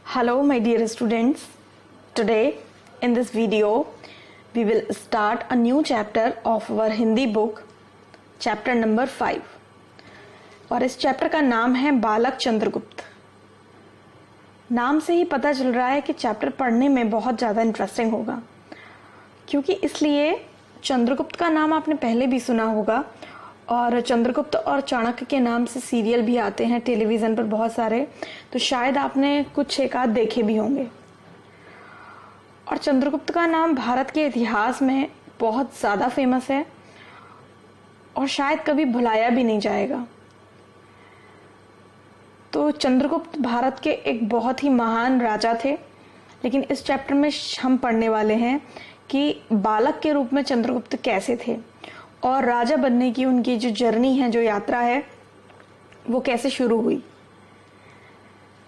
Hello my dear students, today in this video we will start a new chapter of our Hindi book, chapter number 5 और इस chapter का नाम है बालक चंद्रगुप्त। नाम से ही पता चल रहा है कि चैप्टर पढ़ने में बहुत ज़्यादा इंटरेस्टिंग होगा, क्योंकि इसलिए चंद्रगुप्त का नाम आपने पहले भी सुना होगा और चंद्रगुप्त और चाणक्य के नाम से सीरियल भी आते हैं टेलीविज़न पर बहुत सारे, तो शायद आपने कुछ एक आध देखे भी होंगे। और चंद्रगुप्त का नाम भारत के इतिहास में बहुत ज़्यादा फेमस है और शायद कभी भुलाया भी नहीं जाएगा। तो चंद्रगुप्त भारत के एक बहुत ही महान राजा थे, लेकिन इस चैप्टर में हम पढ़ने वाले हैं कि बालक के रूप में चंद्रगुप्त कैसे थे और राजा बनने की उनकी जो जर्नी है, जो यात्रा है, वो कैसे शुरू हुई।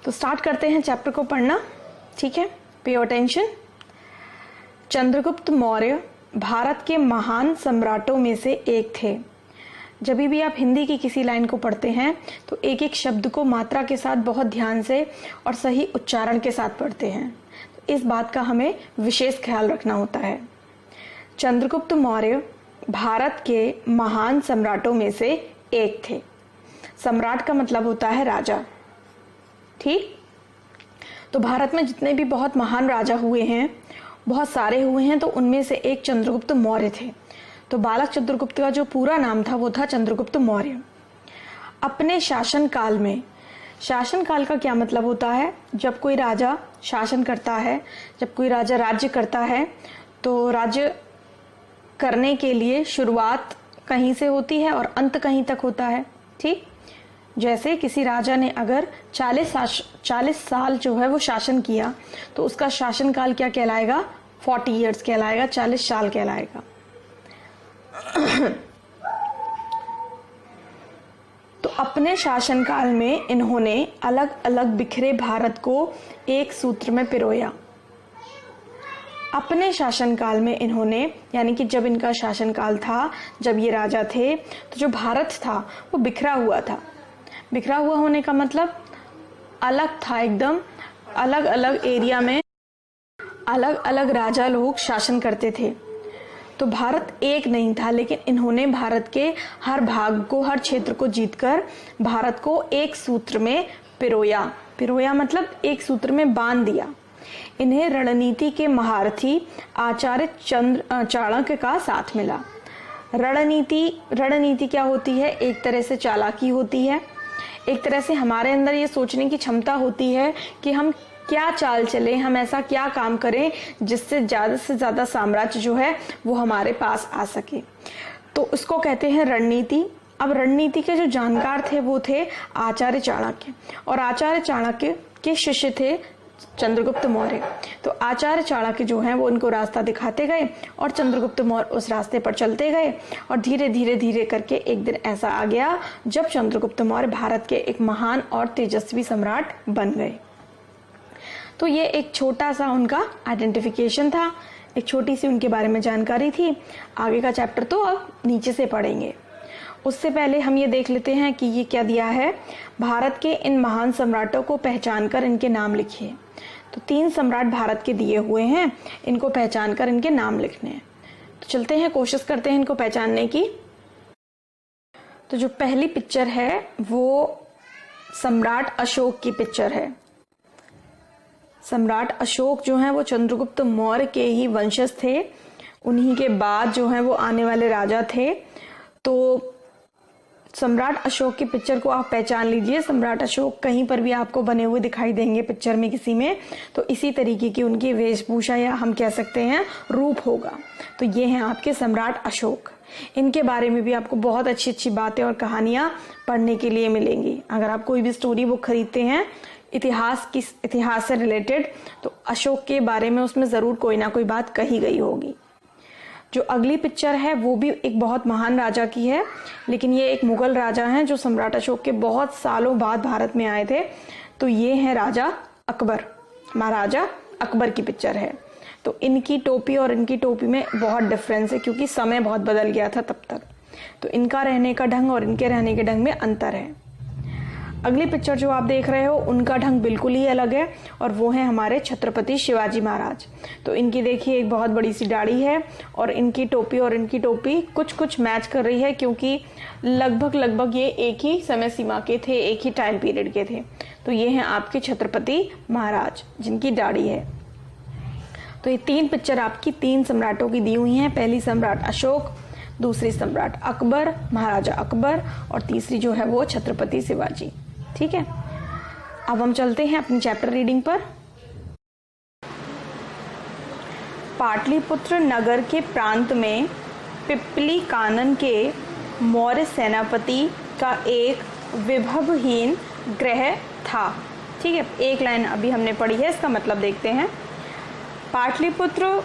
तो स्टार्ट करते हैं चैप्टर को पढ़ना, ठीक है। Pay attention. चंद्रगुप्त मौर्य भारत के महान सम्राटों में से एक थे। जब भी आप हिंदी की किसी लाइन को पढ़ते हैं तो एक एक शब्द को मात्रा के साथ बहुत ध्यान से और सही उच्चारण के साथ पढ़ते हैं, तो इस बात का हमें विशेष ख्याल रखना होता है। चंद्रगुप्त मौर्य भारत के महान सम्राटों में से एक थे। सम्राट का मतलब होता है राजा, ठीक। तो भारत में जितने भी बहुत महान राजा हुए हैं, बहुत सारे हुए हैं, तो उनमें से एक चंद्रगुप्त मौर्य थे। तो बालक चंद्रगुप्त का जो पूरा नाम था वो था चंद्रगुप्त मौर्य। अपने शासन काल में, शासन काल का क्या मतलब होता है? जब कोई राजा शासन करता है, जब कोई राजा राज्य करता है, तो राज्य करने के लिए शुरुआत कहीं से होती है और अंत कहीं तक होता है, ठीक। जैसे किसी राजा ने अगर 40 साल जो है वो शासन किया, तो उसका शासन काल क्या कहलाएगा? 40 ईयर्स कहलाएगा, 40 साल कहलाएगा। तो अपने शासनकाल में इन्होंने अलग अलग बिखरे भारत को एक सूत्र में पिरोया। अपने शासनकाल में इन्होंने, यानी कि जब इनका शासनकाल था, जब ये राजा थे, तो जो भारत था वो बिखरा हुआ था। बिखरा हुआ होने का मतलब अलग था, एकदम अलग अलग एरिया में अलग अलग राजा लोग शासन करते थे। तो भारत एक नहीं था, लेकिन इन्होंने भारत के हर भाग को, हर क्षेत्र को जीतकर भारत को एक सूत्र में पिरोया। पिरोया मतलब एक सूत्र में बांध दिया। इन्हें रणनीति के महारथी आचार्य चाणक्य का साथ मिला। रणनीति क्या होती है? एक तरह से चालाकी होती है, एक तरह से हमारे अंदर ये सोचने की क्षमता होती है कि हम क्या चाल चले, हम ऐसा क्या काम करें जिससे से ज़्यादा साम्राज्य जो है वो हमारे पास आ सके। तो उसको कहते हैं रणनीति। अब रणनीति के जो जानकार थे वो थे आचार्य चाणक्य, और आचार्य चाणक्य के शिष्य थे चंद्रगुप्त मौर्य। तो आचार्य चाणक्य जो हैं वो उनको रास्ता दिखाते गए और चंद्रगुप्त मौर्य उस रास्ते पर चलते गए, और धीरे धीरे धीरे करके एक दिन ऐसा आ गया जब चंद्रगुप्त मौर्य भारत के एक महान और तेजस्वी सम्राट बन गए। तो ये एक छोटा सा उनका आइडेंटिफिकेशन था, एक छोटी सी उनके बारे में जानकारी थी। आगे का चैप्टर तो अब नीचे से पढ़ेंगे। उससे पहले हम ये देख लेते हैं कि ये क्या दिया है। भारत के इन महान सम्राटों को पहचान कर इनके नाम लिखिए। तो 3 सम्राट भारत के दिए हुए हैं, इनको पहचान कर इनके नाम लिखने हैं। तो चलते हैं, कोशिश करते हैं इनको पहचानने की। तो जो पहली पिक्चर है वो सम्राट अशोक की पिक्चर है। सम्राट अशोक जो है वो चंद्रगुप्त मौर्य के ही वंशज थे, उन्हीं के बाद जो है वो आने वाले राजा थे। तो सम्राट अशोक की पिक्चर को आप पहचान लीजिए। सम्राट अशोक कहीं पर भी आपको बने हुए दिखाई देंगे पिक्चर में किसी में, तो इसी तरीके की उनकी वेशभूषा या हम कह सकते हैं रूप होगा। तो ये हैं आपके सम्राट अशोक। इनके बारे में भी आपको बहुत अच्छी अच्छी बातें और कहानियां पढ़ने के लिए मिलेंगी। अगर आप कोई भी स्टोरी बुक खरीदते हैं इतिहास से रिलेटेड, तो अशोक के बारे में उसमें जरूर कोई ना कोई बात कही गई होगी। जो अगली पिक्चर है वो भी एक बहुत महान राजा की है, लेकिन ये एक मुगल राजा हैं जो सम्राट अशोक के बहुत सालों बाद भारत में आए थे। तो ये है राजा अकबर, महाराजा अकबर की पिक्चर है। तो इनकी टोपी और इनकी टोपी में बहुत डिफरेंस है, क्योंकि समय बहुत बदल गया था तब तक। तो इनका रहने का ढंग और इनके रहने के ढंग में अंतर है। अगली पिक्चर जो आप देख रहे हो उनका ढंग बिल्कुल ही अलग है और वो है हमारे छत्रपति शिवाजी महाराज। तो इनकी देखिए एक बहुत बड़ी सी दाढ़ी है और इनकी टोपी और इनकी टोपी कुछ कुछ मैच कर रही है, क्योंकि लगभग ये एक ही समय सीमा के थे, एक ही टाइम पीरियड के थे। तो ये हैं आपके छत्रपति महाराज जिनकी दाढ़ी है। तो ये 3 पिक्चर आपकी 3 सम्राटों की दी हुई हैं। पहली सम्राट अशोक, दूसरी सम्राट अकबर, महाराजा अकबर, और तीसरी जो है वो छत्रपति शिवाजी। ठीक है, अब हम चलते हैं अपनी चैप्टर रीडिंग पर। पाटलिपुत्र नगर के प्रांत में पिप्पली कानन के मौर्य सेनापति का एक विभवहीन ग्रह था। ठीक है, एक लाइन अभी हमने पढ़ी है, इसका मतलब देखते हैं। पाटलिपुत्र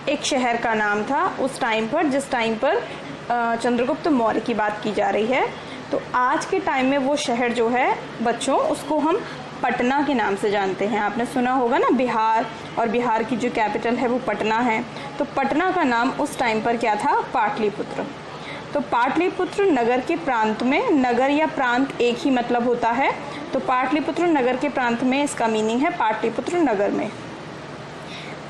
एक शहर का नाम था उस टाइम पर, जिस टाइम पर चंद्रगुप्त मौर्य की बात की जा रही है। तो आज के टाइम में वो शहर जो है बच्चों, उसको हम पटना के नाम से जानते हैं। आपने सुना होगा ना बिहार, और बिहार की जो कैपिटल है वो पटना है। तो पटना का नाम उस टाइम पर क्या था? पाटलिपुत्र। तो पाटलिपुत्र नगर के प्रांत में, नगर या प्रांत एक ही मतलब होता है। तो पाटलिपुत्र नगर के प्रांत में इसका मीनिंग है पाटलिपुत्र नगर में।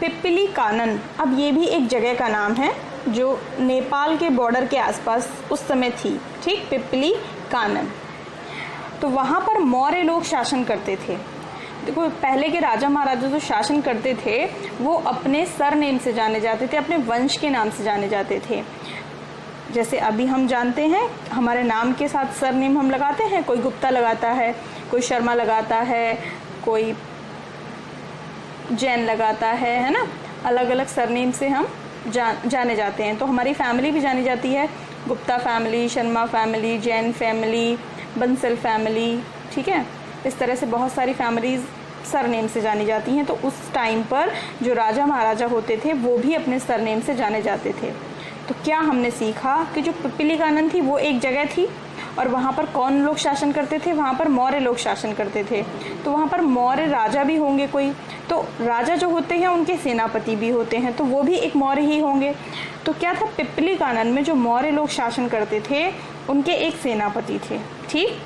पिप्पली कानन, अब ये भी एक जगह का नाम है जो नेपाल के बॉर्डर के आसपास उस समय थी। ठीक, पिप्पली कानन। तो वहाँ पर मौर्य लोग शासन करते थे। देखो, पहले के राजा महाराजा जो शासन करते थे वो अपने सरनेम से जाने जाते थे, अपने वंश के नाम से जाने जाते थे। जैसे अभी हम जानते हैं हमारे नाम के साथ सरनेम हम लगाते हैं, कोई गुप्ता लगाता है, कोई शर्मा लगाता है, कोई जैन लगाता है ना। अलग अलग सरनेम से हम जाने जाते हैं। तो हमारी फैमिली भी जानी जाती है, Gupta family, Sharma family, Jain family, Bansal family. ठीक है, इस तरह से बहुत सारी फैमिलीज सरनेम से जानी जाती हैं। तो उस टाइम पर जो राजा महाराजा होते थे वो भी अपने सरनेम से जाने जाते थे। तो क्या हमने सीखा कि जो पिप्पली कानन थी वो एक जगह थी और वहाँ पर कौन लोग शासन करते थे? वहाँ पर मौर्य लोग शासन करते थे। तो वहाँ पर मौर्य राजा भी होंगे कोई, तो राजा जो होते हैं उनके सेनापति भी होते हैं, तो वो भी एक मौर्य ही होंगे। तो क्या था, पिप्पली कानन में जो मौर्य लोग शासन करते थे उनके एक सेनापति थे। ठीक,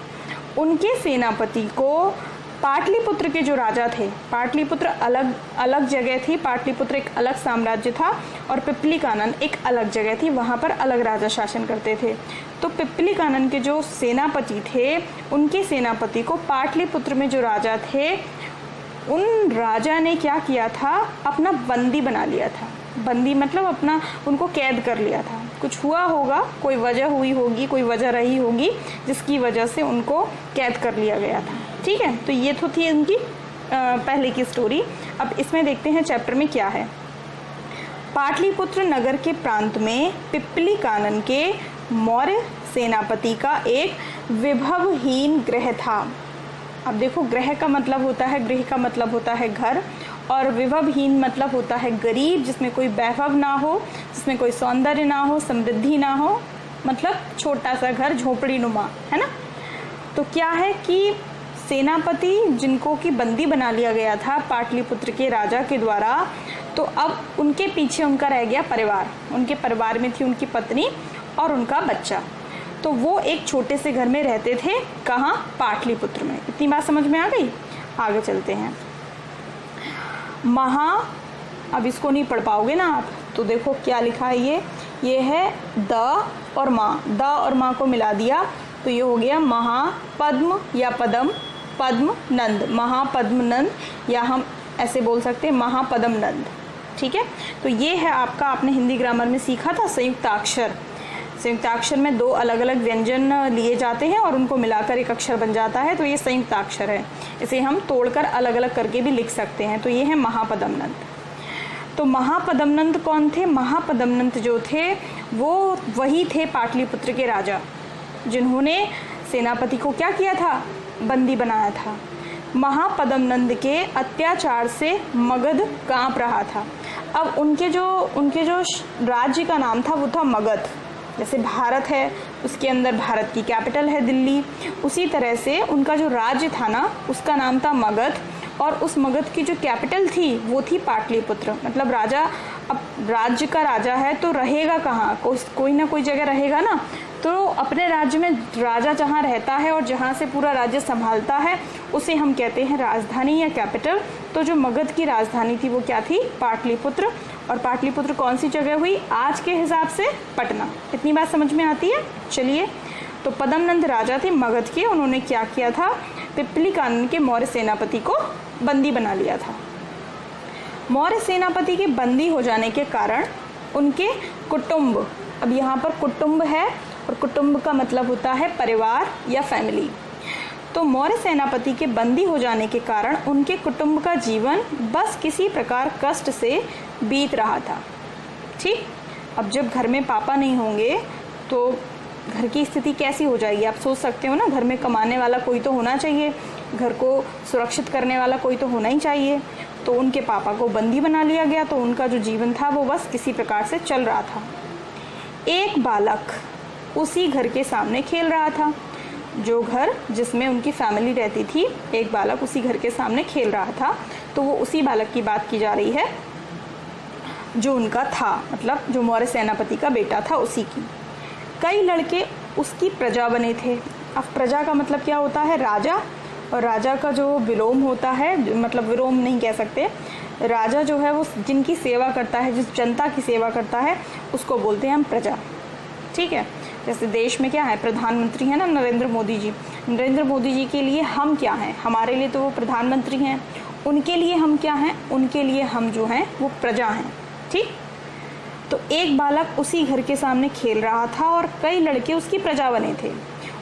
उनके सेनापति को पाटलिपुत्र के जो राजा थे, पाटलिपुत्र अलग अलग जगह थी, पाटलिपुत्र एक अलग साम्राज्य था और पिप्पली कानन एक अलग जगह थी, वहाँ पर अलग राजा शासन करते थे। तो पिप्पली कानन के जो सेनापति थे उनके सेनापति को पाटलिपुत्र में जो राजा थे उन राजा ने क्या किया था, अपना बंदी बना लिया था। बंदी मतलब अपना, उनको कैद कर लिया था। कुछ हुआ होगा, कोई वजह हुई होगी, कोई वजह रही होगी जिसकी वजह से उनको कैद कर लिया गया था। ठीक है, तो ये तो थी उनकी पहले की स्टोरी। अब इसमें देखते हैं चैप्टर में क्या है। पाटलिपुत्र नगर के प्रांत में पिप्पली कानन के मौर्य सेनापति का एक विभवहीन ग्रह था। अब देखो, ग्रह का मतलब होता है, गृह का मतलब होता है घर, और विभवहीन मतलब होता है गरीब, जिसमें कोई वैभव ना हो, जिसमें कोई सौंदर्य ना हो, समृद्धि ना हो, मतलब छोटा सा घर, झोपड़ी नुमा, है ना। तो क्या है कि सेनापति जिनको कि बंदी बना लिया गया था पाटलिपुत्र के राजा के द्वारा, तो अब उनके पीछे उनका रह गया परिवार। उनके परिवार में थी उनकी पत्नी और उनका बच्चा। तो वो एक छोटे से घर में रहते थे। कहाँ? पाटलिपुत्र में। इतनी बात समझ में आ गई? आगे चलते हैं। अब इसको नहीं पढ़ पाओगे ना आप, तो देखो क्या लिखा है। ये है द और माँ, द और माँ को मिला दिया तो ये हो गया महापद्म या पद्म नंद, महापद्म नंद, या हम ऐसे बोल सकते हैं महापद्म नंद। ठीक है, तो ये है आपका, आपने हिंदी ग्रामर में सीखा था संयुक्ताक्षर। संयुक्ताक्षर में 2 अलग अलग व्यंजन लिए जाते हैं और उनको मिलाकर एक अक्षर बन जाता है, तो ये संयुक्ताक्षर है। इसे हम तोड़कर अलग अलग करके भी लिख सकते हैं। तो ये है महापद्म नंद। तो महापद्म नंद कौन थे? महापद्म नंद जो थे वो वही थे पाटलिपुत्र के राजा, जिन्होंने सेनापति को क्या किया था? बंदी बनाया था। महापद्म नंद के अत्याचार से मगध कांप रहा था। अब उनके जो राज्य का नाम था वो था मगध। जैसे भारत है, उसके अंदर भारत की कैपिटल है दिल्ली, उसी तरह से उनका जो राज्य था ना उसका नाम था मगध, और उस मगध की जो कैपिटल थी वो थी पाटलिपुत्र। मतलब राजा, अब राज्य का राजा है तो रहेगा कहाँ? कोई ना कोई जगह रहेगा ना। तो अपने राज्य में राजा जहाँ रहता है और जहाँ से पूरा राज्य संभालता है उसे हम कहते हैं राजधानी या कैपिटल। तो जो मगध की राजधानी थी वो क्या थी? पाटलिपुत्र। और पाटलिपुत्र कौन सी जगह हुई? आज के हिसाब से पटना। इतनी बात समझ में आती है? चलिए, तो पद्मनंद राजा थे मगध के। उन्होंने क्या किया था? पिपली कानन के मौर्य सेनापति को बंदी बना लिया था। मौर्य सेनापति के बंदी हो जाने के कारण उनके कुटुंब, अब यहाँ पर कुटुंब है और कुटुंब का मतलब होता है परिवार या फैमिली। तो मौर्य सेनापति के बंदी हो जाने के कारण उनके कुटुंब का जीवन बस किसी प्रकार कष्ट से बीत रहा था। ठीक, अब जब घर में पापा नहीं होंगे तो घर की स्थिति कैसी हो जाएगी? आप सोच सकते हो ना, घर में कमाने वाला कोई तो होना चाहिए, घर को सुरक्षित करने वाला कोई तो होना ही चाहिए। तो उनके पापा को बंदी बना लिया गया, तो उनका जो जीवन था वो बस किसी प्रकार से चल रहा था। एक बालक उसी घर के सामने खेल रहा था, जो घर जिसमें उनकी फैमिली रहती थी, एक बालक उसी घर के सामने खेल रहा था। तो वो उसी बालक की बात की जा रही है जो उनका था, मतलब जो मौर्य सेनापति का बेटा था उसी की। कई लड़के उसकी प्रजा बने थे। अब प्रजा का मतलब क्या होता है? राजा। और राजा का जो विलोम होता है, मतलब विलोम नहीं कह सकते, राजा जो है वो जिनकी सेवा करता है, जिस जनता की सेवा करता है, उसको बोलते हैं हम प्रजा। ठीक है, जैसे देश में क्या है? प्रधानमंत्री है ना, नरेंद्र मोदी जी। नरेंद्र मोदी जी के लिए हम क्या हैं? हमारे लिए तो वो प्रधानमंत्री हैं। उनके लिए हम क्या हैं? उनके लिए हम जो हैं वो प्रजा हैं। ठीक, तो एक बालक उसी घर के सामने खेल रहा था और कई लड़के उसकी प्रजा बने थे।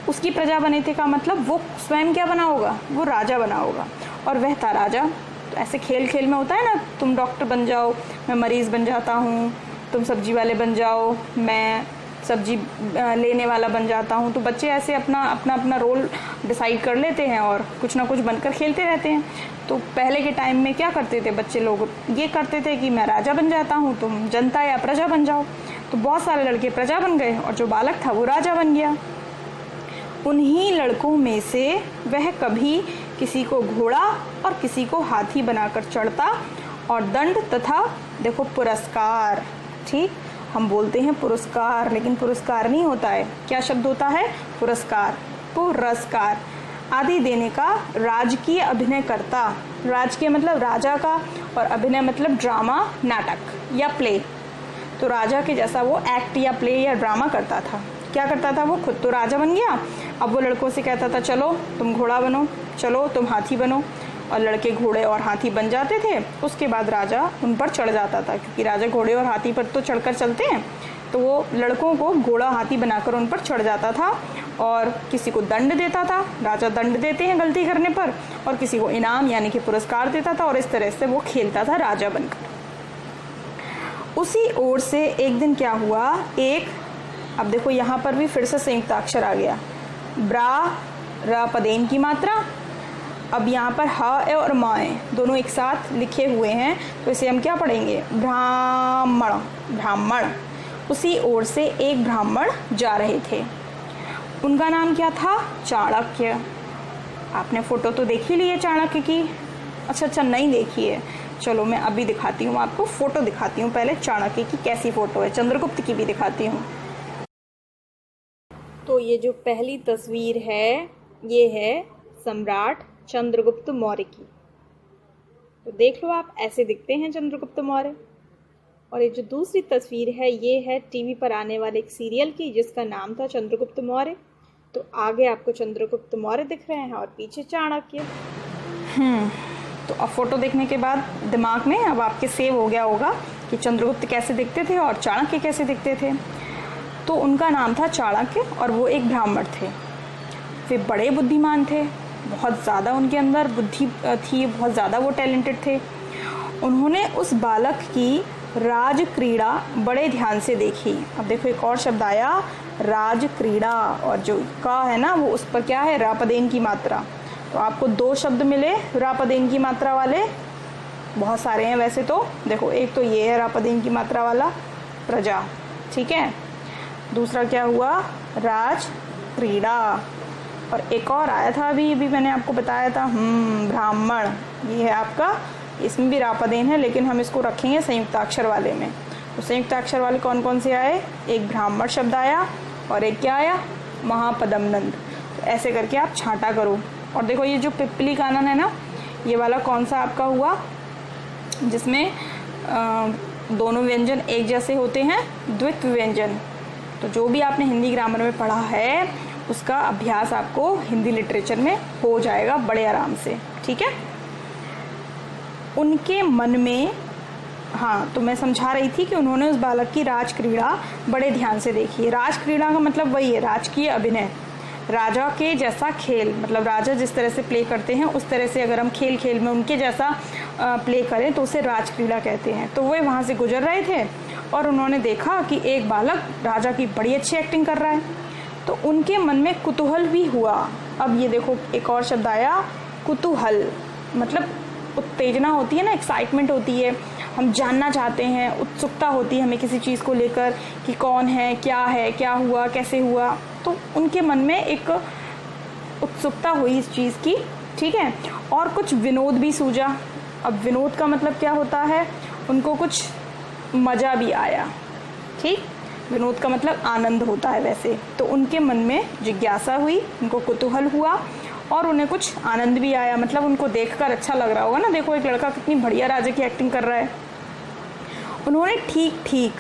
उसकी प्रजा बने थे का मतलब वो स्वयं क्या बना होगा? वो राजा बना होगा, और वह था राजा। तो ऐसे खेल खेल में होता है ना, तुम डॉक्टर बन जाओ, मैं मरीज़ बन जाता हूँ, तुम सब्जी वाले बन जाओ, मैं सब्जी लेने वाला बन जाता हूँ। तो बच्चे ऐसे अपना अपना रोल डिसाइड कर लेते हैं और कुछ ना कुछ बनकर खेलते रहते हैं। तो पहले के टाइम में क्या करते थे बच्चे लोग? ये करते थे कि मैं राजा बन जाता हूँ, तुम जनता या प्रजा बन जाओ। तो बहुत सारे लड़के प्रजा बन गए और जो बालक था वो राजा बन गया। उन्हीं लड़कों में से वह कभी किसी को घोड़ा और किसी को हाथी बनाकर चढ़ता और दंड तथा देखो पुरस्कार, ठीक, हम बोलते हैं पुरस्कार, लेकिन पुरस्कार नहीं होता है। क्या शब्द होता है? पुरस्कार, पुरस्कार आदि देने का राजकीय अभिनय करता। राजकीय मतलब राजा का, और अभिनय मतलब ड्रामा, नाटक या प्ले। तो राजा के जैसा वो एक्ट या प्ले या ड्रामा करता था। क्या करता था? वो खुद तो राजा बन गया, अब वो लड़कों से कहता था चलो तुम घोड़ा बनो, चलो तुम हाथी बनो, और लड़के घोड़े और हाथी बन जाते थे। उसके बाद राजा उन पर चढ़ जाता था, क्योंकि राजा घोड़े और हाथी पर तो चढ़कर चलते हैं। तो वो लड़कों को घोड़ा हाथी बनाकर उन पर चढ़ जाता था और किसी को दंड देता था। राजा दंड देते हैं गलती करने पर, और किसी को इनाम यानी कि पुरस्कार देता था, और इस तरह से वो खेलता था राजा बनकर। उसी ओर से एक दिन क्या हुआ, अब देखो यहाँ पर भी फिर से संयुक्त अक्षर आ गया, ब्रा र पदेन की मात्रा। अब यहाँ पर ह और म दोनों एक साथ लिखे हुए हैं, तो इसे हम क्या पढ़ेंगे? ब्राह्मण, ब्राह्मण। उसी ओर से एक ब्राह्मण जा रहे थे। उनका नाम क्या था? चाणक्य। आपने फोटो तो देख ही ली है चाणक्य की? अच्छा नहीं देखी है, चलो मैं अभी दिखाती हूँ आपको, फोटो दिखाती हूँ। पहले चाणक्य की कैसी फोटो है, चंद्रगुप्त की भी दिखाती हूँ। तो ये जो पहली तस्वीर है ये है सम्राट चंद्रगुप्त मौर्य की। तो देख लो आप, ऐसे दिखते हैं चंद्रगुप्त मौर्य। और ये जो दूसरी तस्वीर है ये है टीवी पर आने वाले एक सीरियल की, जिसका नाम था चंद्रगुप्त मौर्य। तो आगे आपको चंद्रगुप्त मौर्य दिख रहे हैं और पीछे चाणक्य। तो अब फोटो देखने के बाद दिमाग में अब आपके सेव हो गया होगा कि चंद्रगुप्त कैसे दिखते थे और चाणक्य कैसे दिखते थे। तो उनका नाम था चाणक्य और वो एक ब्राह्मण थे। वे बड़े बुद्धिमान थे, बहुत ज़्यादा उनके अंदर बुद्धि थी, बहुत ज़्यादा वो टैलेंटेड थे। उन्होंने उस बालक की राज क्रीड़ा बड़े ध्यान से देखी। अब देखो एक और शब्द आया, राज क्रीड़ा, और जो का है ना वो उस पर क्या है? रापदेन की मात्रा। तो आपको दो शब्द मिले रापदेन की मात्रा वाले, बहुत सारे हैं वैसे तो। देखो एक तो ये है रापदेन की मात्रा वाला, प्रजा, ठीक है। दूसरा क्या हुआ? राज क्रीड़ा। और एक और आया था अभी मैंने आपको बताया था, ब्राह्मण। ये है आपका, इसमें भी रापदेन है, लेकिन हम इसको रखेंगे संयुक्ताक्षर वाले में। तो संयुक्ताक्षर वाले कौन कौन से आए? एक ब्राह्मण शब्द आया, और एक क्या आया, महापद्मनंद। तो ऐसे करके आप छांटा करो। और देखो ये जो पिप्पली कानन है ना, ये वाला कौन सा आपका हुआ, जिसमें दोनों व्यंजन एक जैसे होते हैं, द्वित्व व्यंजन। तो जो भी आपने हिंदी ग्रामर में पढ़ा है उसका अभ्यास आपको हिंदी लिटरेचर में हो जाएगा बड़े आराम से, ठीक है। उनके मन में, हाँ तो मैं समझा रही थी कि उन्होंने उस बालक की राजक्रीड़ा बड़े ध्यान से देखी है। राजक्रीड़ा का मतलब वही है, राजकीय अभिनय, राजा के जैसा खेल, मतलब राजा जिस तरह से प्ले करते हैं उस तरह से अगर हम खेल खेल में उनके जैसा प्ले करें तो उसे राजक्रीड़ा कहते हैं। तो वे वहाँ से गुजर रहे थे और उन्होंने देखा कि एक बालक राजा की बड़ी अच्छी एक्टिंग कर रहा है, तो उनके मन में कुतूहल भी हुआ। अब ये देखो एक और शब्द आया, कुतूहल, मतलब उत्तेजना होती है ना, एक्साइटमेंट होती है, हम जानना चाहते हैं, उत्सुकता होती है हमें किसी चीज़ को लेकर कि कौन है, क्या हुआ, कैसे हुआ। तो उनके मन में एक उत्सुकता हुई इस चीज़ की, ठीक है। और कुछ विनोद भी सूझा। अब विनोद का मतलब क्या होता है, उनको कुछ मज़ा भी आया, ठीक। विनोद का मतलब आनंद होता है वैसे। तो उनके मन में जिज्ञासा हुई, उनको कुतूहल हुआ और उन्हें कुछ आनंद भी आया, मतलब उनको देखकर अच्छा लग रहा होगा ना, देखो एक लड़का कितनी बढ़िया राजा की एक्टिंग कर रहा है। उन्होंने ठीक ठीक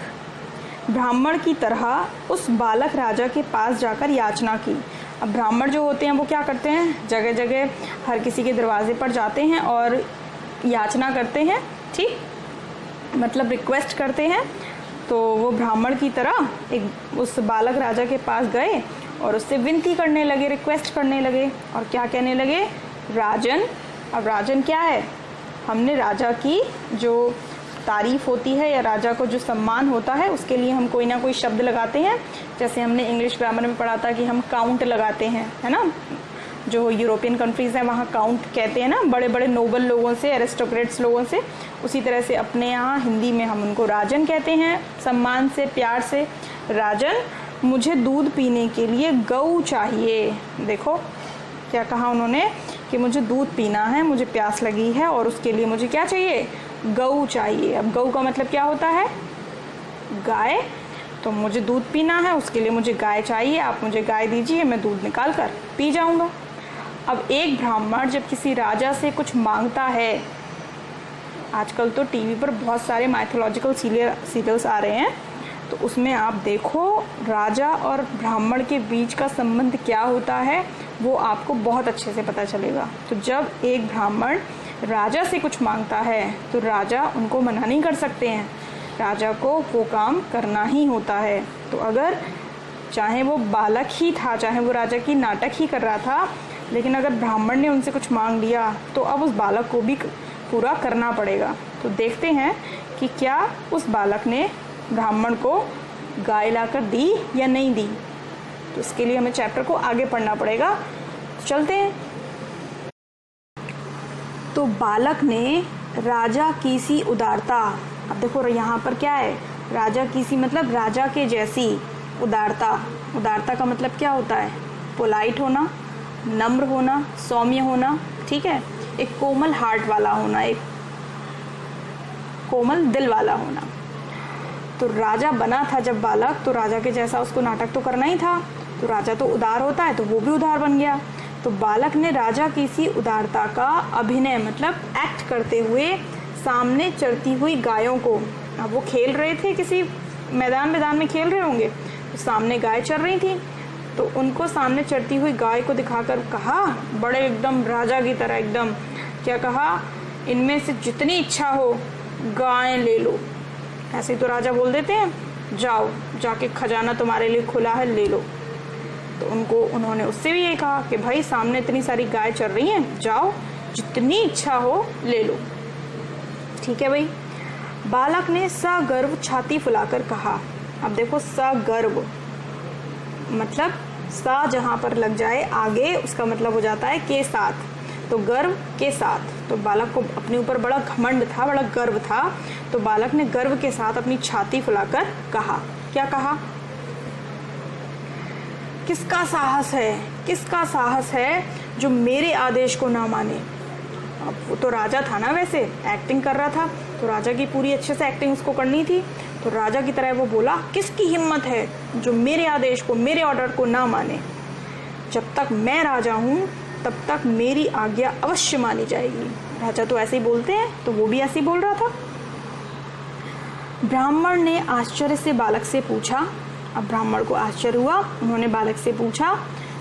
ब्राह्मण की तरह उस बालक राजा के पास जाकर याचना की। अब ब्राह्मण जो होते हैं वो क्या करते हैं, जगह जगह हर किसी के दरवाजे पर जाते हैं और याचना करते हैं, ठीक, मतलब रिक्वेस्ट करते हैं। तो वो ब्राह्मण की तरह एक उस बालक राजा के पास गए और उससे विनती करने लगे, रिक्वेस्ट करने लगे। और क्या कहने लगे, राजन। अब राजन क्या है, हमने राजा की जो तारीफ होती है या राजा को जो सम्मान होता है उसके लिए हम कोई ना कोई शब्द लगाते हैं। जैसे हमने इंग्लिश ग्रामर में पढ़ा था कि हम काउंट लगाते हैं, है ना, जो यूरोपियन कंट्रीज़ हैं वहाँ काउंट कहते हैं ना, बड़े बड़े नोबल लोगों से, एरिस्टोक्रेट्स लोगों से। उसी तरह से अपने यहाँ हिंदी में हम उनको राजन कहते हैं, सम्मान से, प्यार से। राजन, मुझे दूध पीने के लिए गऊ चाहिए। देखो क्या कहा उन्होंने कि मुझे दूध पीना है, मुझे प्यास लगी है और उसके लिए मुझे क्या चाहिए, गऊ चाहिए। अब गऊ का मतलब क्या होता है, गाय। तो मुझे दूध पीना है, उसके लिए मुझे गाय चाहिए, आप मुझे गाय दीजिए, मैं दूध निकाल कर पी जाऊंगा। अब एक ब्राह्मण जब किसी राजा से कुछ मांगता है, आजकल तो टीवी पर बहुत सारे माइथोलॉजिकल सीरियल्स आ रहे हैं, तो उसमें आप देखो राजा और ब्राह्मण के बीच का संबंध क्या होता है वो आपको बहुत अच्छे से पता चलेगा। तो जब एक ब्राह्मण राजा से कुछ मांगता है तो राजा उनको मना नहीं कर सकते हैं, राजा को वो काम करना ही होता है। तो अगर चाहे वो बालक ही था, चाहे वो राजा की नाटक ही कर रहा था, लेकिन अगर ब्राह्मण ने उनसे कुछ मांग लिया तो अब उस बालक को भी पूरा करना पड़ेगा। तो देखते हैं कि क्या उस बालक ने ब्राह्मण को गाय लाकर दी या नहीं दी। तो इसके लिए हमें चैप्टर को आगे पढ़ना पड़ेगा। तो चलते हैं। तो बालक ने राजा की सी उदारता, अब देखो यहाँ पर क्या है, राजा की सी मतलब राजा के जैसी उदारता। उदारता का मतलब क्या होता है, पोलाइट होना, नम्र होना, सौम्य होना, ठीक है, एक कोमल हार्ट वाला होना, एक कोमल दिल वाला होना। तो राजा बना था जब बालक, तो राजा के जैसा उसको नाटक तो करना ही था। तो राजा तो उदार होता है, तो वो भी उदार बन गया। तो बालक ने राजा की सी उदारता का अभिनय मतलब एक्ट करते हुए सामने चरती हुई गायों को, अब वो खेल रहे थे, किसी मैदान में खेल रहे होंगे, तो सामने गाय चर रही थी, तो उनको सामने चरती हुई गाय को दिखाकर कहा, बड़े एकदम राजा की तरह एकदम, क्या कहा, इनमें से जितनी इच्छा हो गायें ले लो। ऐसे तो राजा बोल देते हैं, जाओ जाके खजाना तुम्हारे लिए खुला है, ले लो। तो उन्होंने उससे भी ये कहा कि भाई सामने इतनी सारी गाय चल रही हैं, जाओ जितनी इच्छा हो ले लो। ठीक है भाई। बालक ने सगर्व छाती फुलाकर कहा। अब देखो सगर्व मतलब सा जहाँ पर लग जाए आगे उसका मतलब हो जाता है के साथ, तो गर्व के साथ। तो बालक को अपने ऊपर बड़ा घमंड था, बड़ा गर्व था, तो बालक ने गर्व के साथ अपनी छाती फुलाकर कहा। क्या कहा? किसका साहस है, किसका साहस है जो मेरे आदेश को ना माने। अब वो तो राजा था ना, वैसे एक्टिंग कर रहा था तो राजा की पूरी अच्छे से एक्टिंग उसको करनी थी। तो राजा की तरह वो बोला, किसकी हिम्मत है जो मेरे आदेश को, मेरे ऑर्डर को ना माने। जब तक मैं राजा हूँ तब तक मेरी आज्ञा अवश्य मानी जाएगी। राजा तो ऐसे ही बोलते हैं, तो वो भी ऐसे ही बोल रहा था। ब्राह्मण ने आश्चर्य से बालक से पूछा। अब ब्राह्मण को आश्चर्य हुआ, उन्होंने बालक से पूछा।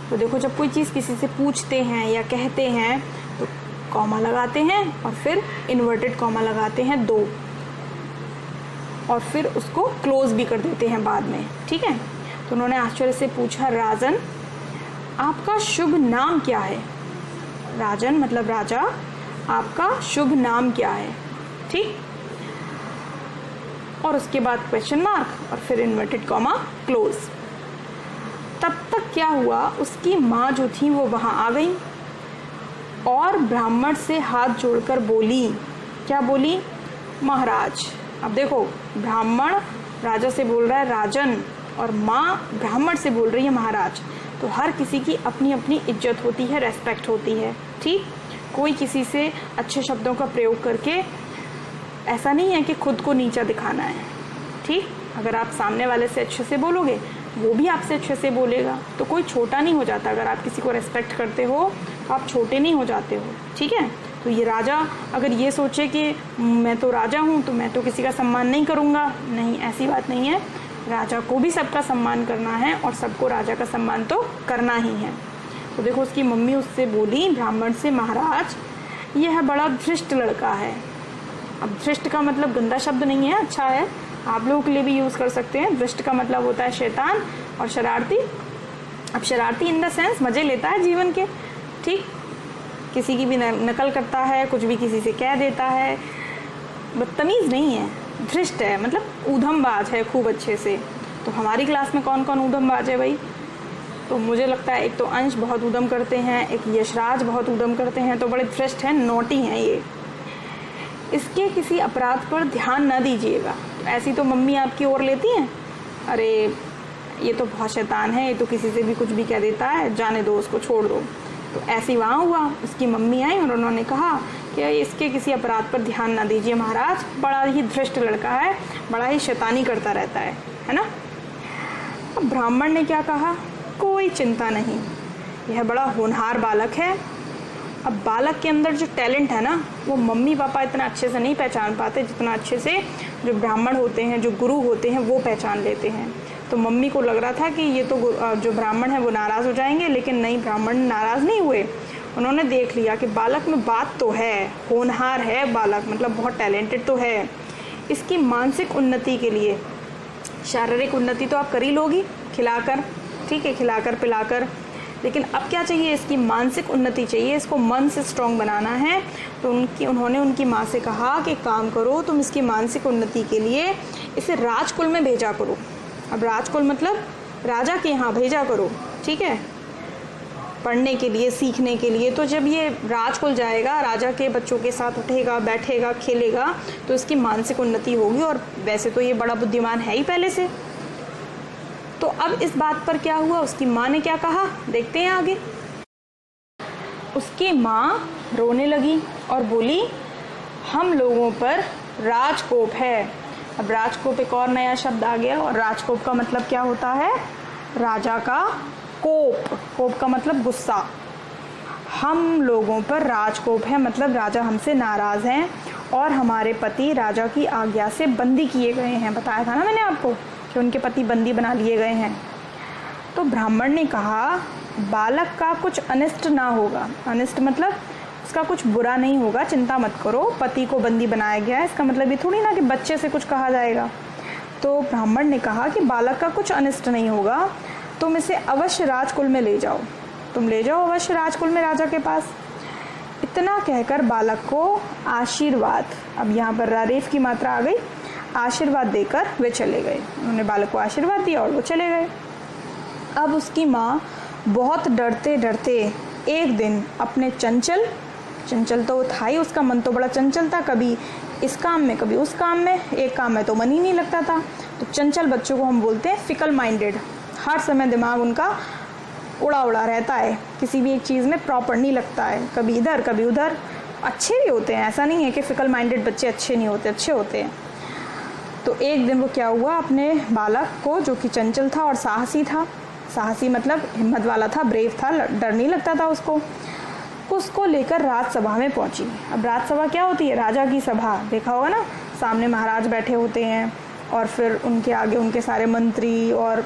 तो देखो, जब कोई चीज़ किसी से पूछते हैं या कहते हैं तो कॉमा लगाते हैं और फिर इन्वर्टेड कॉमा लगाते हैं 2, और फिर उसको क्लोज भी कर देते हैं बाद में, ठीक है। तो उन्होंने आश्चर्य से पूछा, राजन आपका शुभ नाम क्या है? राजन मतलब राजा, आपका शुभ नाम क्या है? ठीक, और उसके बाद क्वेश्चन मार्क और फिर इन्वर्टेड कॉमा क्लोज। तब तक क्या हुआ, उसकी माँ जो थी वो वहाँ आ गई और ब्राह्मण से हाथ जोड़कर बोली। क्या बोली? महाराज। अब देखो, ब्राह्मण राजा से बोल रहा है राजन और माँ ब्राह्मण से बोल रही है महाराज। तो हर किसी की अपनी अपनी इज्जत होती है, रेस्पेक्ट होती है, ठीक। कोई किसी से अच्छे शब्दों का प्रयोग करके ऐसा नहीं है कि खुद को नीचा दिखाना है, ठीक। अगर आप सामने वाले से अच्छे से बोलोगे वो भी आपसे अच्छे से बोलेगा, तो कोई छोटा नहीं हो जाता। अगर आप किसी को रेस्पेक्ट करते हो तो आप छोटे नहीं हो जाते हो, ठीक है। तो ये राजा अगर ये सोचे कि मैं तो राजा हूँ तो मैं तो किसी का सम्मान नहीं करूँगा, नहीं, ऐसी बात नहीं है। राजा को भी सबका सम्मान करना है और सबको राजा का सम्मान तो करना ही है। तो देखो, उसकी मम्मी उससे बोली, ब्राह्मण से, महाराज यह बड़ा धृष्ट लड़का है। अब धृष्ट का मतलब गंदा शब्द नहीं है, अच्छा है, आप लोगों के लिए भी यूज़ कर सकते हैं। धृष्ट का मतलब होता है शैतान और शरारती। अब शरारती इन द सेंस मज़े लेता है जीवन के, ठीक, किसी की भी नकल करता है, कुछ भी किसी से कह देता है, बदतमीज़ नहीं है। धृष्ट है मतलब ऊधमबाज है खूब अच्छे से। तो हमारी क्लास में कौन कौन ऊधमबाज है भाई? तो मुझे लगता है एक तो अंश बहुत ऊधम करते हैं, एक यशराज बहुत ऊधम करते हैं, तो बड़े धृष्ट हैं, नोटी हैं ये। इसके किसी अपराध पर ध्यान न दीजिएगा। ऐसी तो मम्मी आपकी ओर लेती हैं, अरे ये तो बहुत शैतान है, ये तो किसी से भी कुछ भी कह देता है, जाने दो उसको, छोड़ दो। तो ऐसी वहाँ हुआ, उसकी मम्मी आई और उन्होंने कहा कि इसके किसी अपराध पर ध्यान ना दीजिए महाराज, बड़ा ही धृष्ट लड़का है, बड़ा ही शैतानी करता रहता है ना। अब ब्राह्मण ने क्या कहा, कोई चिंता नहीं, यह बड़ा होनहार बालक है। अब बालक के अंदर जो टैलेंट है ना, वो मम्मी पापा इतना अच्छे से नहीं पहचान पाते जितना अच्छे से जो ब्राह्मण होते हैं, जो गुरु होते हैं, वो पहचान लेते हैं। तो मम्मी को लग रहा था कि ये तो जो ब्राह्मण है वो नाराज़ हो जाएंगे, लेकिन नहीं, ब्राह्मण नाराज़ नहीं हुए। उन्होंने देख लिया कि बालक में बात तो है, होनहार है बालक, मतलब बहुत टैलेंटेड तो है। इसकी मानसिक उन्नति के लिए, शारीरिक उन्नति तो आप कर ही लोगी खिलाकर, ठीक है, खिलाकर पिलाकर, लेकिन अब क्या चाहिए, इसकी मानसिक उन्नति चाहिए, इसको मन से स्ट्रॉन्ग बनाना है। तो उन्होंने उनकी माँ से कहा कि काम करो, तुम इसकी मानसिक उन्नति के लिए इसे राजकुल में भेजा करो। अब राजकुल मतलब राजा के यहाँ भेजा करो, ठीक है, पढ़ने के लिए, सीखने के लिए। तो जब ये राजकुल जाएगा, राजा के बच्चों के साथ उठेगा, बैठेगा, खेलेगा, तो इसकी मानसिक उन्नति होगी। और वैसे तो ये बड़ा बुद्धिमान है ही पहले से। तो अब इस बात पर क्या हुआ, उसकी माँ ने क्या कहा, देखते हैं आगे। उसकी माँ रोने लगी और बोली, हम लोगों पर राजकोप है। अब राजकोप एक और नया शब्द आ गया, और राजकोप का मतलब क्या होता है, राजा का कोप। कोप का मतलब गुस्सा। हम लोगों पर राजकोप है मतलब राजा हमसे नाराज़ हैं और हमारे पति राजा की आज्ञा से बंदी किए गए हैं। बताया था ना मैंने आपको कि उनके पति बंदी बना लिए गए हैं। तो ब्राह्मण ने कहा, बालक का कुछ अनिष्ट ना होगा। अनिष्ट मतलब उसका कुछ बुरा नहीं होगा, चिंता मत करो। पति को बंदी बनाया गया है, इसका मतलब ये थोड़ी ना कि बच्चे से कुछ कहा जाएगा। तो ब्राह्मण ने कहा कि बालक का कुछ अनिष्ट नहीं होगा, तुम इसे अवश्य राजकुल में ले जाओ, तुम ले जाओ अवश्य राजकुल में राजा के पास। इतना कहकर बालक को आशीर्वाद, अब यहाँ पर रारेफ की मात्रा आ गई, आशीर्वाद देकर वे चले गए। उन्होंने बालक को आशीर्वाद दिया और वो चले गए। अब उसकी माँ बहुत डरते डरते एक दिन अपने चंचल तो वो था ही, उसका मन तो बड़ा चंचल था, कभी इस काम में कभी उस काम में, एक काम में तो मन ही नहीं लगता था। तो चंचल बच्चों को हम बोलते हैं फिकल माइंडेड, हर समय दिमाग उनका उड़ा उड़ा रहता है, किसी भी एक चीज़ में प्रॉपर नहीं लगता है, कभी इधर कभी उधर, अच्छे भी होते हैं, ऐसा नहीं है कि फिकल माइंडेड बच्चे अच्छे नहीं होते, अच्छे होते हैं। तो एक दिन वो क्या हुआ, अपने बालक को जो कि चंचल था और साहसी था, साहसी मतलब हिम्मत वाला था, ब्रेव था, डर नहीं लगता था उसको लेकर राजसभा में पहुंची। अब राजसभा क्या होती है, राजा की सभा, देखा होगा ना, सामने महाराज बैठे होते हैं और फिर उनके आगे उनके सारे मंत्री और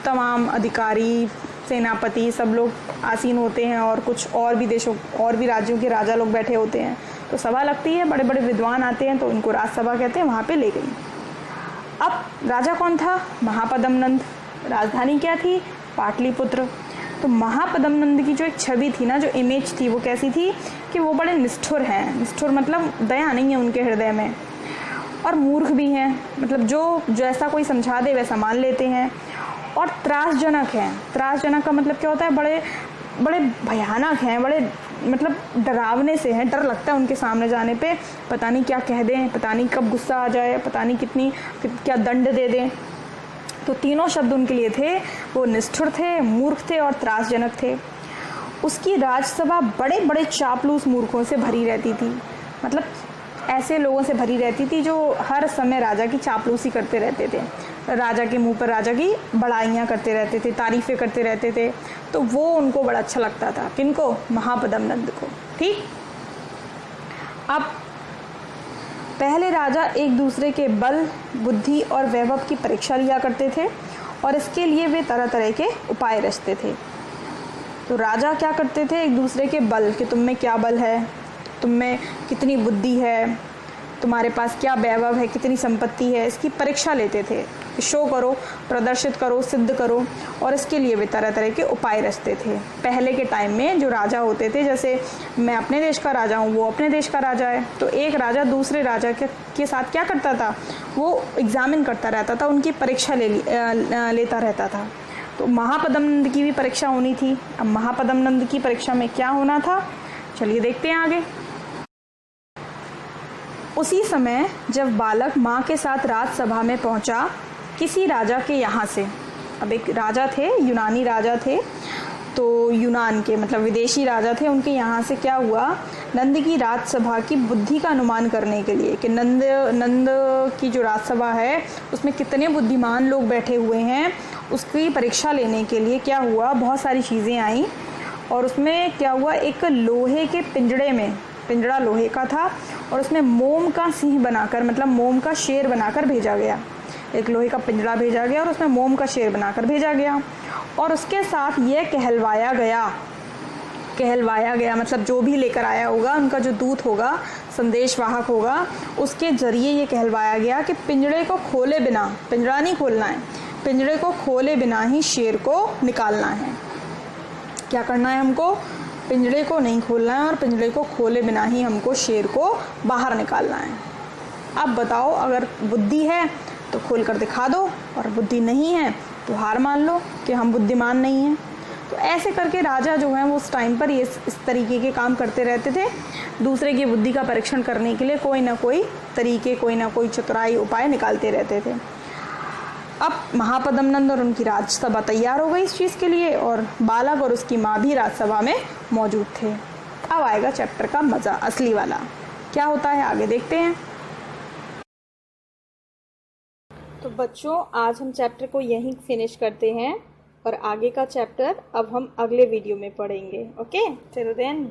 तमाम अधिकारी, सेनापति सब लोग आसीन होते हैं और कुछ और भी देशों और भी राज्यों के राजा लोग बैठे होते हैं। तो सभा लगती है, बड़े बड़े विद्वान आते हैं, तो उनको राजसभा कहते हैं। वहाँ पे ले गई। अब राजा कौन था, महापद्मनंद। राजधानी क्या थी, पाटलिपुत्र। तो महापद्मनंद की जो एक छवि थी ना, जो इमेज थी, वो कैसी थी कि वो बड़े निष्ठुर हैं। निष्ठुर मतलब दया नहीं है उनके हृदय में, और मूर्ख भी हैं, मतलब जो जैसा कोई समझा दे वैसा मान लेते हैं, और त्रासजनक हैं। त्रासजनक का मतलब क्या होता है, बड़े बड़े भयानक हैं, बड़े मतलब डरावने से हैं, डर लगता है उनके सामने जाने पे, पता नहीं क्या कह दें, पता नहीं कब गुस्सा आ जाए, पता नहीं क्या दंड दे दें। तो तीनों शब्द उनके लिए थे, वो निष्ठुर थे, मूर्ख थे और त्रासजनक थे। उसकी राजसभा बड़े बड़े चापलूस मूर्खों से भरी रहती थी, मतलब ऐसे लोगों से भरी रहती थी जो हर समय राजा की चापलूसी करते रहते थे, राजा के मुंह पर राजा की बड़ाइयाँ करते रहते थे, तारीफ़ें करते रहते थे। तो वो उनको बड़ा अच्छा लगता था, किनको, महापद्मनंद को। ठीक, अब पहले राजा एक दूसरे के बल, बुद्धि और वैभव की परीक्षा लिया करते थे, और इसके लिए वे तरह तरह के उपाय रचते थे। तो राजा क्या करते थे, एक दूसरे के बल, कि तुम में क्या बल है, तुम में कितनी बुद्धि है, तुम्हारे पास क्या वैभव है, कितनी संपत्ति है, इसकी परीक्षा लेते थे। शो करो, प्रदर्शित करो, सिद्ध करो, और इसके लिए वे तरह तरह के उपाय रचते थे। पहले के टाइम में जो राजा होते थे, जैसे मैं अपने देश का राजा हूँ, वो अपने देश का राजा है, तो एक राजा दूसरे राजा के साथ क्या करता था, वो एग्जामिन करता रहता था, उनकी परीक्षा लेता रहता था। तो महापद्मनंद की भी परीक्षा होनी थी। अब महापद्मनंद की परीक्षा में क्या होना था, चलिए देखते हैं आगे। उसी समय जब बालक माँ के साथ राजसभा में पहुंचा, किसी राजा के यहाँ से, अब एक राजा थे, यूनानी राजा थे, तो यूनान के मतलब विदेशी राजा थे, उनके यहाँ से क्या हुआ, नंद की राजसभा की बुद्धि का अनुमान करने के लिए कि नंद की जो राजसभा है उसमें कितने बुद्धिमान लोग बैठे हुए हैं, उसकी परीक्षा लेने के लिए क्या हुआ, बहुत सारी चीज़ें आई, और उसमें क्या हुआ, एक लोहे के पिंजड़े में, पिंजड़ा लोहे का था, और उसमें मोम का सिंह बनाकर, मतलब मोम का शेर बनाकर भेजा गया। एक लोहे का पिंजड़ा भेजा गया और उसमें मोम का शेर बनाकर भेजा गया, और उसके साथ ये कहलवाया गया मतलब जो भी लेकर आया होगा, उनका जो दूत होगा, संदेशवाहक होगा, उसके जरिए ये कहलवाया गया कि पिंजड़े को खोले बिना, पिंजड़ा नहीं खोलना है, पिंजड़े को खोले बिना ही शेर को निकालना है। क्या करना है हमको, पिंजड़े को नहीं खोलना है, और पिंजड़े को खोले बिना ही हमको शेर को बाहर निकालना है। अब बताओ, अगर बुद्धि है तो खोल कर दिखा दो, और बुद्धि नहीं है तो हार मान लो कि हम बुद्धिमान नहीं हैं। तो ऐसे करके राजा जो हैं वो उस टाइम पर ये इस तरीके के काम करते रहते थे, दूसरे की बुद्धि का परीक्षण करने के लिए कोई ना कोई तरीके, कोई ना कोई चतुराई उपाय निकालते रहते थे। अब महापद्मनंद और उनकी राजसभा तैयार हो गई इस चीज़ के लिए, और बालक और उसकी माँ भी राजसभा में मौजूद थे। अब आएगा चैप्टर का मज़ा, असली वाला। क्या होता है आगे देखते हैं। तो बच्चों, आज हम चैप्टर को यहीं फिनिश करते हैं, और आगे का चैप्टर अब हम अगले वीडियो में पढ़ेंगे। Okay, till then.